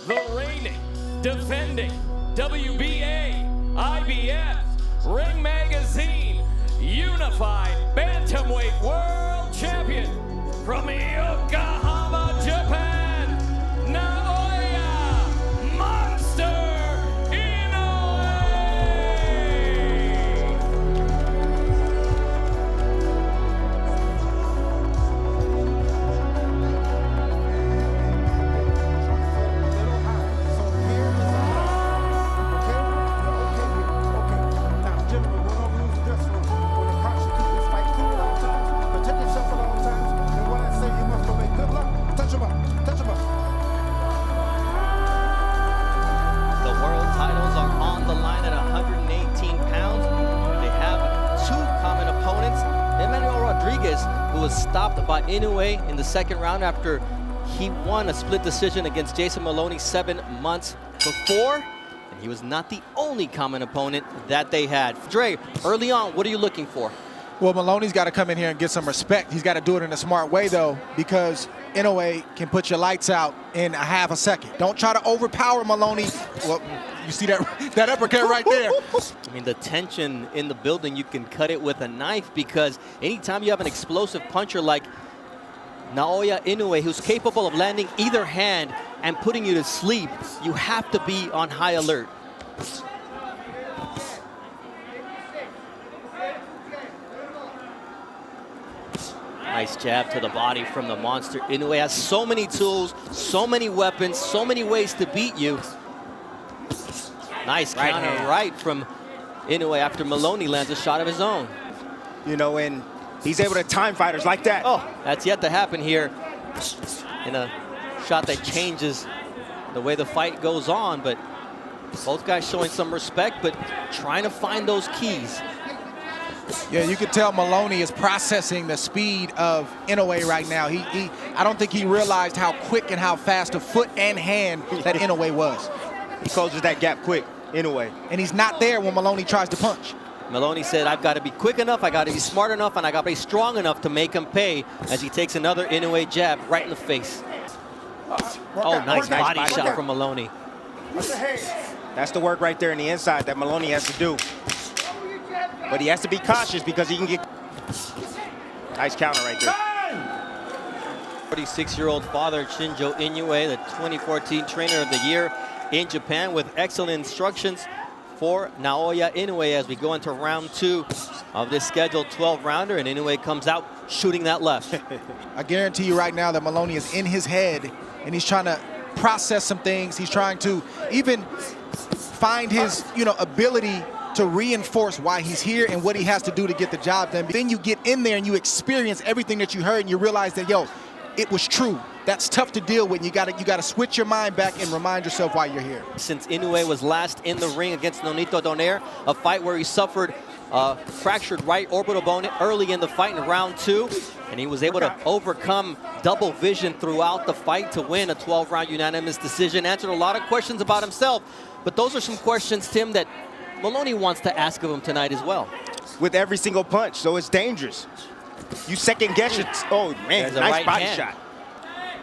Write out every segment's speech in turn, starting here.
the reigning, defending WBA, IBF, Ring Magazine, Unified Bantamweight World Champion from Yokohama, Japan, NAOYA Monster Inoue. Who was stopped by Inoue in the second round after he won a split decision against Jason Moloney 7 months before. And he was not the only common opponent that they had. Dre, early on, what are you looking for? Well, Moloney's got to come in here and get some respect. He's got to do it in a smart way, though, because Inoue can put your lights out in a half a second. Don't try to overpower Moloney. Well, you see that uppercut right there. I mean, the tension in the building, you can cut it with a knife, because anytime you have an explosive puncher like Naoya Inoue, who's capable of landing either hand and putting you to sleep, you have to be on high alert. Nice jab to the body from the monster. Inoue has so many tools, so many weapons, so many ways to beat you. Nice counter right from Inoue after Moloney lands a shot of his own. You know, and he's able to time fighters like that. Oh, that's yet to happen here in a shot that changes the way the fight goes on. But both guys showing some respect, but trying to find those keys. Yeah, you can tell Moloney is processing the speed of Inoue right now. I don't think he realized how quick and how fast of foot and hand that Inoue was. He closes that gap quick, Inoue. And he's not there when Moloney tries to punch. Moloney said, I've got to be quick enough, I got to be smart enough, and I got to be strong enough to make him pay, as he takes another Inoue jab right in the face. Oh, nice body shot from Moloney. That's the work right there in the inside that Moloney has to do. But he has to be cautious because he can get... Nice counter right there. 46-year-old father Shinjo Inoue, the 2014 Trainer of the Year in Japan, with excellent instructions for Naoya Inoue as we go into round 2 of this scheduled 12-rounder, and Inoue comes out shooting that left. I guarantee you right now that Moloney is in his head, and he's trying to process some things. He's trying to even find his, ability to reinforce why he's here and what he has to do to get the job done. But then you get in there and you experience everything that you heard, and you realize that, it was true. That's tough to deal with. You gotta switch your mind back and remind yourself why you're here. Since Inoue was last in the ring against Nonito Donaire, a fight where he suffered a fractured right orbital bone early in the fight in round 2, and he was able to overcome double vision throughout the fight to win a 12-round unanimous decision. Answered a lot of questions about himself, but those are some questions, Tim, that Moloney wants to ask of him tonight as well. With every single punch, so it's dangerous. You second guess it. Oh, man, nice body shot.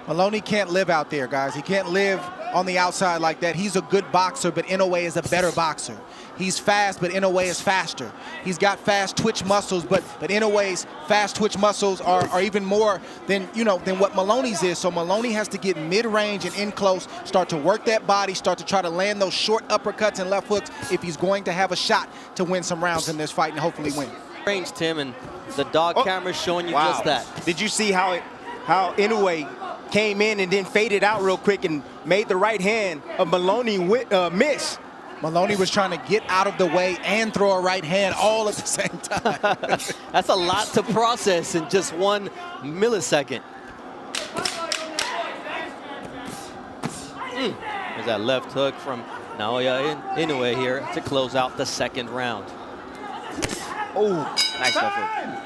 Moloney can't live out there, guys. He can't live on the outside like that. He's a good boxer, but Inoue is a better boxer. He's fast, but Inoue is faster. He's got fast twitch muscles, but Inoue's fast twitch muscles are even more than what Moloney's is. So Moloney has to get mid-range and in close, start to work that body, start to try to land those short uppercuts and left hooks if he's going to have a shot to win some rounds in this fight and hopefully win. Range, Tim, and the dog camera is showing you just that. Did you see how Inoue came in and then faded out real quick and made the right hand of Moloney miss? Moloney was trying to get out of the way and throw a right hand all at the same time. That's a lot to process in just 1 millisecond. There's that left hook from Naoya Inoue here to close out the second round. Oh, nice left hook.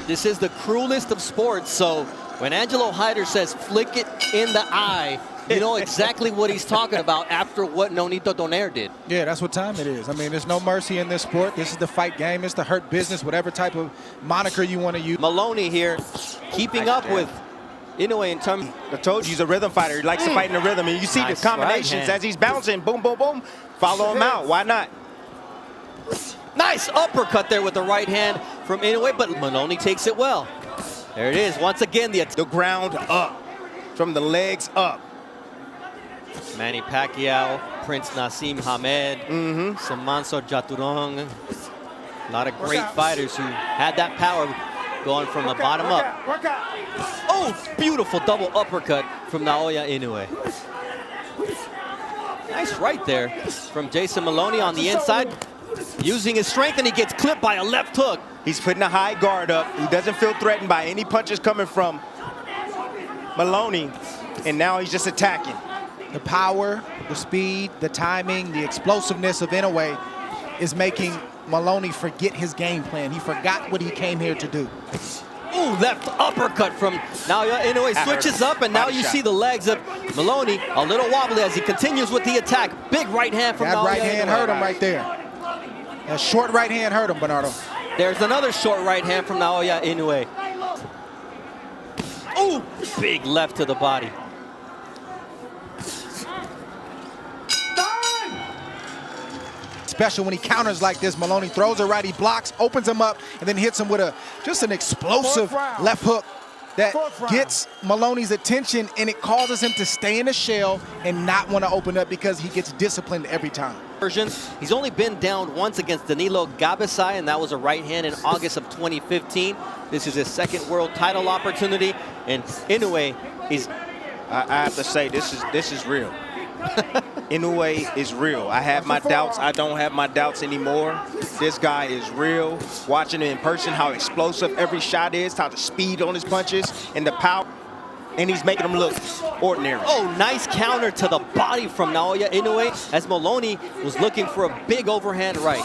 This is the cruelest of sports, so when Angelo Hyder says flick it in the eye, you know exactly what he's talking about after what Nonito Donaire did. Yeah, that's what time it is. I mean, there's no mercy in this sport. This is the fight game. It's the hurt business, whatever type of moniker you want to use. Moloney here keeping up with Inoue in terms. I told you he's a rhythm fighter. He likes to fight in the rhythm. And you see Nice the combinations right hand. as he's bouncing. Boom, boom, boom. Follow him out. Why not? Nice uppercut there with the right hand from Inoue, but Moloney takes it well. There it is. Once again, the ground up. From the legs up. Manny Pacquiao, Prince Nassim Hamed, Samanso Jaturong. A lot of great fighters who had that power going from the bottom up. Oh, beautiful double uppercut from Naoya Inoue. Nice right there from Jason Moloney on the inside. Using his strength, and he gets clipped by a left hook. He's putting a high guard up. He doesn't feel threatened by any punches coming from Moloney, and now he's just attacking. The power, the speed, the timing, the explosiveness of Inoue is making Moloney forget his game plan. He forgot what he came here to do. Ooh, left uppercut from Naoya Inoue. Switches up, and now you see the legs of Moloney a little wobbly as he continues with the attack. Big right hand from Naoya Inoue. That right hand hurt him right there. That short right hand hurt him, Bernardo. There's another short right hand from Naoya Inoue. Ooh, big left to the body. Especially when he counters like this, Moloney throws a right, he blocks, opens him up, and then hits him with just an explosive left hook that gets Moloney's attention, and it causes him to stay in the shell and not want to open up because he gets disciplined every time. He's only been down once against Danilo Gabasai, and that was a right hand in August of 2015. This is his second world title opportunity, and Inoue is... I have to say, this is real. Inoue is real. I have my doubts. I don't have my doubts anymore. This guy is real. Watching him in person, how explosive every shot is, how the speed on his punches, and the power. And he's making him look ordinary. Oh, nice counter to the body from Naoya Inoue as Moloney was looking for a big overhand right.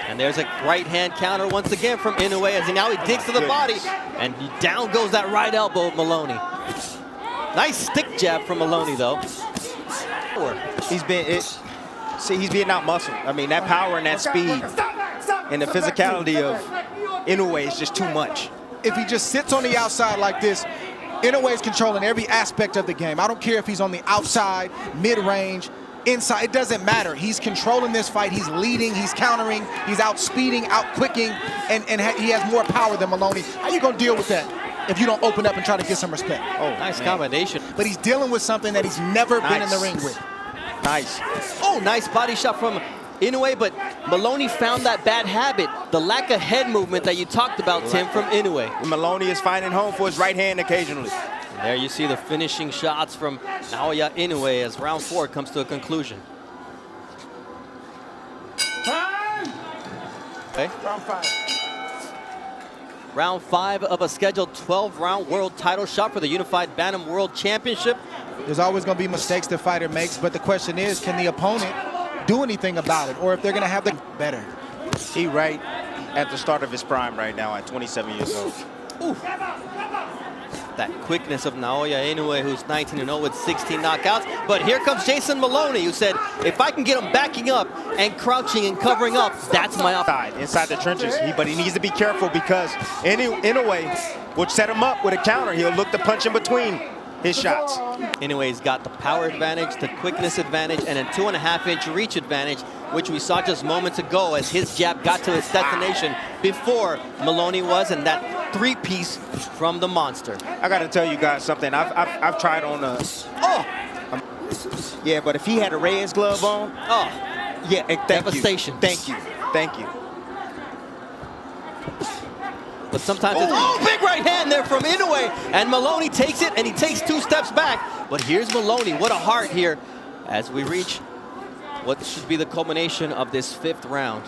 And there's a right hand counter once again from Inoue as now he digs to the body, and down goes that right elbow of Moloney. Nice stick jab from Moloney though. He's being out muscled. I mean, that power and that speed and the physicality of Inoue is just too much. If he just sits on the outside like this, Inoue is controlling every aspect of the game. I don't care if he's on the outside, mid-range, inside. It doesn't matter. He's controlling this fight. He's leading. He's countering. He's outspeeding, outquicking, and he has more power than Moloney. How you going to deal with that if you don't open up and try to get some respect? Oh, nice combination. But he's dealing with something that he's never been in the ring with. Nice. Oh, nice body shot from Inoue, but Moloney found that bad habit, the lack of head movement that you talked about, Tim, from Inoue. Moloney is finding home for his right hand occasionally. And there you see the finishing shots from Naoya Inoue as round 4 comes to a conclusion. Okay. Round 5. Round 5 of a scheduled 12-round world title shot for the Unified Bantam World Championship. There's always going to be mistakes the fighter makes, but the question is, can the opponent do anything about it, or if they're going to have the better? He right at the start of his prime right now at 27 years old. Ooh. That quickness of Naoya Inoue, who's 19-0 with 16 knockouts. But here comes Jason Moloney, who said, if I can get him backing up and crouching and covering up, that's my option. Inside the trenches, but he needs to be careful because Inoue would set him up with a counter. He'll look to punch in between his shots. Inoue's got the power advantage, the quickness advantage, and a 2.5-inch reach advantage, which we saw just moments ago as his jab got to its destination before Moloney was, and that 3-piece from the monster. I got to tell you guys something. I've tried on a... Oh! Yeah, but if he had a Reyes glove on... Oh! Yeah, devastation. Thank you. Thank you. But sometimes it's, oh, big right hand there from Inoue, and Moloney takes it, and he takes 2 steps back. But here's Moloney, what a heart here as we reach what should be the culmination of this 5th round.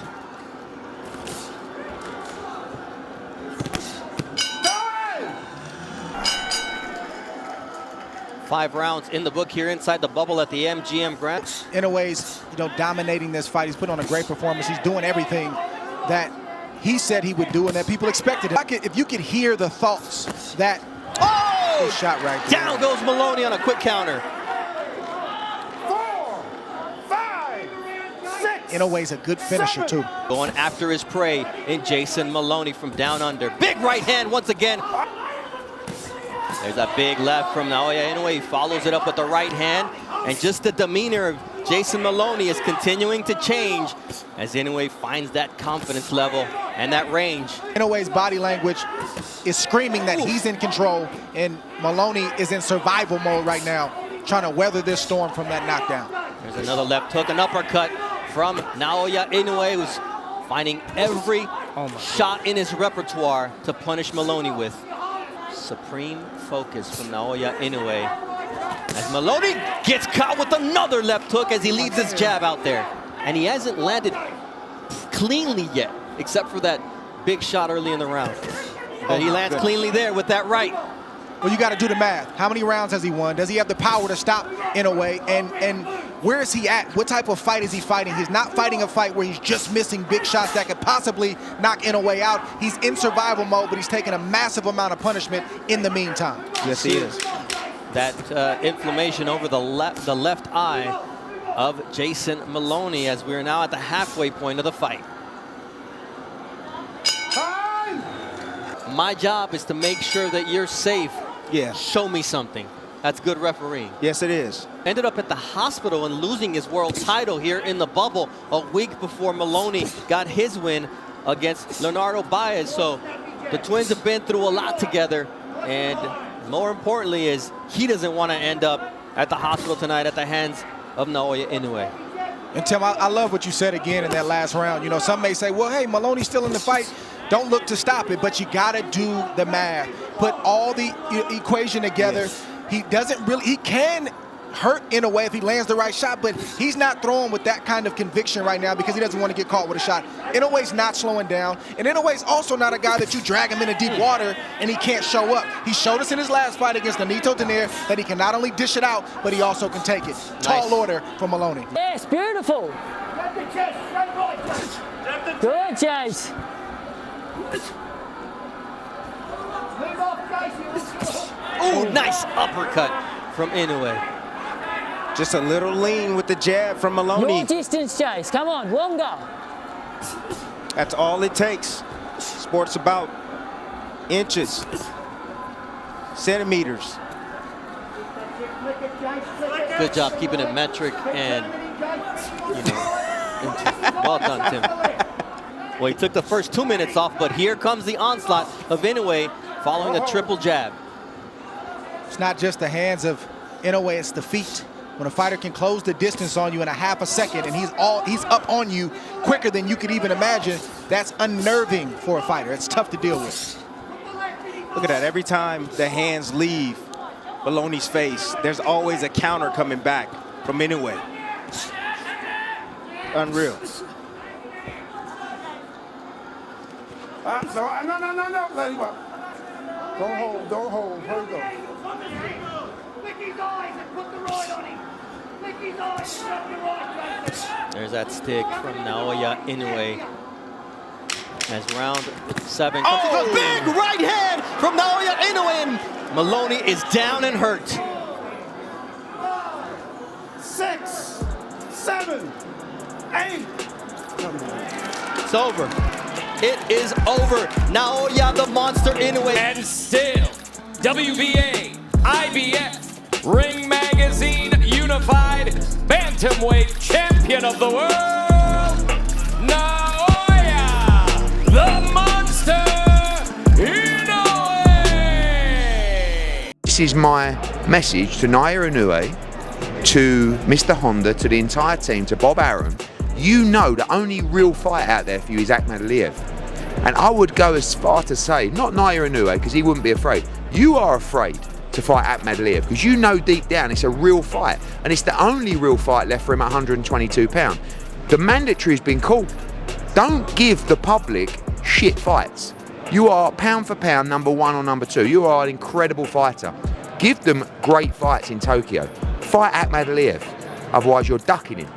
Five rounds in the book here inside the bubble at the MGM Grand. Inoue's, dominating this fight. He's put on a great performance. He's doing everything that he said he would do and that people expected. If you could hear the thoughts that shot right there. Down goes Moloney on a quick counter. 4, 5, 6. Inoue's a good finisher too. Going after his prey in Jason Moloney from down under. Big right hand once again. There's a big left from Naoya Inoue. He follows it up with the right hand. And just the demeanor of Jason Moloney is continuing to change as Inoue finds that confidence level and that range. Inoue's body language is screaming that he's in control, and Moloney is in survival mode right now, trying to weather this storm from that knockdown. There's another left hook, an uppercut from Naoya Inoue, who's finding every shot in his repertoire to punish Moloney with. Supreme focus from Naoya Inoue as Moloney gets caught with another left hook as he leaves his jab out there. And he hasn't landed cleanly yet, except for that big shot early in the round. But he lands cleanly there with that right. Well, you got to do the math. How many rounds has he won? Does he have the power to stop Inoue? And where is he at? What type of fight is he fighting? He's not fighting a fight where he's just missing big shots that could possibly knock Inoue out. He's in survival mode, but he's taking a massive amount of punishment in the meantime. Yes, he is. That inflammation over the left eye of Jason Moloney as we are now at the halfway point of the fight. My job is to make sure that you're safe. Yeah. Show me something. That's good refereeing. Yes, it is. Ended up at the hospital and losing his world title here in the bubble a week before Moloney got his win against Leonardo Baez. So the twins have been through a lot together, and more importantly is he doesn't want to end up at the hospital tonight at the hands of Naoya Inoue. And Tim, I love what you said again in that last round. You know, some may say, well, hey, Moloney's still in the fight. Don't look to stop it, but you got to do the math. Put all the equation together. Yes. He can hurt Inoue if he lands the right shot, but he's not throwing with that kind of conviction right now because he doesn't want to get caught with a shot. Inoue's not slowing down, and Inoue's also not a guy that you drag him into deep water and he can't show up. He showed us in his last fight against Nonito Donaire that he can not only dish it out, but he also can take it. Nice. Tall order from Moloney. Yes, beautiful. Good, Jace. Ooh, nice uppercut from Inoue. Just a little lean with the jab from Moloney. Your distance, Jace. Come on, longer. That's all it takes. Sports about inches, centimeters. Good job keeping it metric and, you know, inches. Well done, Tim. Well, he took the first 2 minutes off, but here comes the onslaught of Inoue following a triple jab. It's not just the hands of Inoue, it's the feet. When a fighter can close the distance on you in a half a second and he's up on you quicker than you could even imagine, that's unnerving for a fighter. It's tough to deal with. Look at that. Every time the hands leave Moloney's face, there's always a counter coming back from Inoue. Unreal. No. Let him up. Don't hold. Here we go. There's that stick from Naoya Inoue. As round 7 comes. Oh, a big right hand from Naoya Inoue, and Moloney is down and hurt. 6, 7, 8. It's over. It is over. Naoya the Monster Inoue. And still, WBA, IBF, Ring Magazine Unified Bantamweight Champion of the World, Naoya the Monster Inoue. This is my message to Naoya Inoue, to Mr. Honda, to the entire team, to Bob Arum. You know the only real fight out there for you is Akhmed Aliyev. And I would go as far to say, not Naoya Inoue, because he wouldn't be afraid. You are afraid to fight Akhmed Aliyev, because you know deep down it's a real fight. And it's the only real fight left for him at 122 pounds. The mandatory has been called. Don't give the public shit fights. You are pound for pound number 1 or number 2. You are an incredible fighter. Give them great fights in Tokyo. Fight Akhmed Aliyev, otherwise you're ducking him.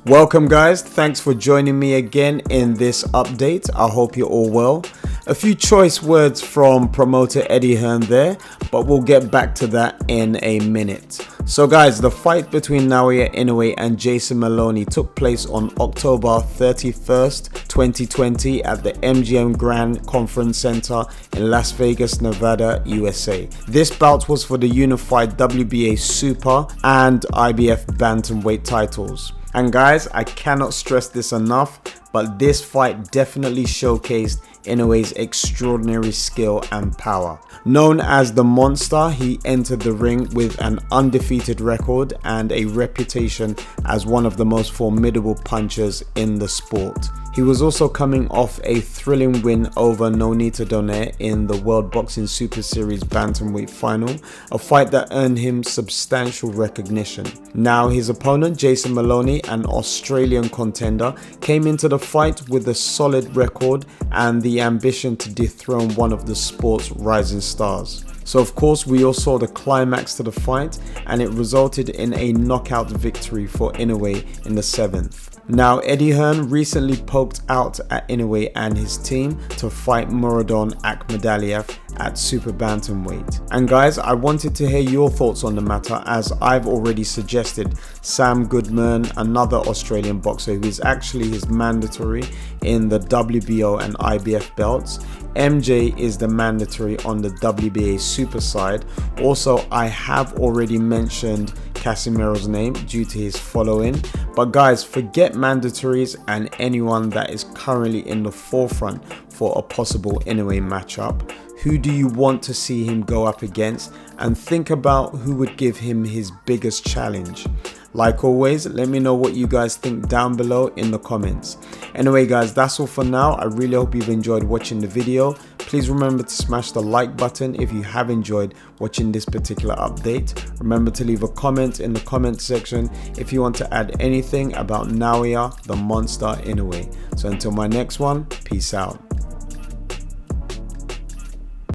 Welcome guys, thanks for joining me again in this update. I hope you're all well. A few choice words from promoter Eddie Hearn there, but we'll get back to that in a minute. So guys, the fight between Naoya Inoue and Jason Moloney took place on October 31st, 2020 at the MGM Grand Conference Center in Las Vegas, Nevada, USA. This bout was for the unified WBA Super and IBF Bantamweight titles. And guys, I cannot stress this enough, but this fight definitely showcased Inoue's extraordinary skill and power. Known as the Monster, he entered the ring with an undefeated record and a reputation as one of the most formidable punchers in the sport. He was also coming off a thrilling win over Nonito Donaire in the World Boxing Super Series Bantamweight final, a fight that earned him substantial recognition. Now his opponent Jason Moloney, an Australian contender, came into the fight with a solid record and the ambition to dethrone one of the sport's rising stars. So of course we all saw the climax to the fight, and it resulted in a knockout victory for Inoue in the 7th. Now Eddie Hearn recently poked out at Inoue and his team to fight Muradon Akhmadaliev at Super Bantamweight. And guys, I wanted to hear your thoughts on the matter, as I've already suggested Sam Goodman, another Australian boxer who is actually his mandatory in the WBO and IBF belts. MJ is the mandatory on the WBA Super side. Also, I have already mentioned Casimiro's name due to his following, but guys, forget mandatories and anyone that is currently in the forefront for a possible Inoue matchup. Who do you want to see him go up against, and think about who would give him his biggest challenge. Like always, let me know what you guys think down below in the comments. Anyway guys, that's all for now. I really hope you've enjoyed watching the video. Please remember to smash the like button if you have enjoyed watching this particular update. Remember to leave a comment in the comment section if you want to add anything about Naoya the Monster Inoue. So until my next one, peace out.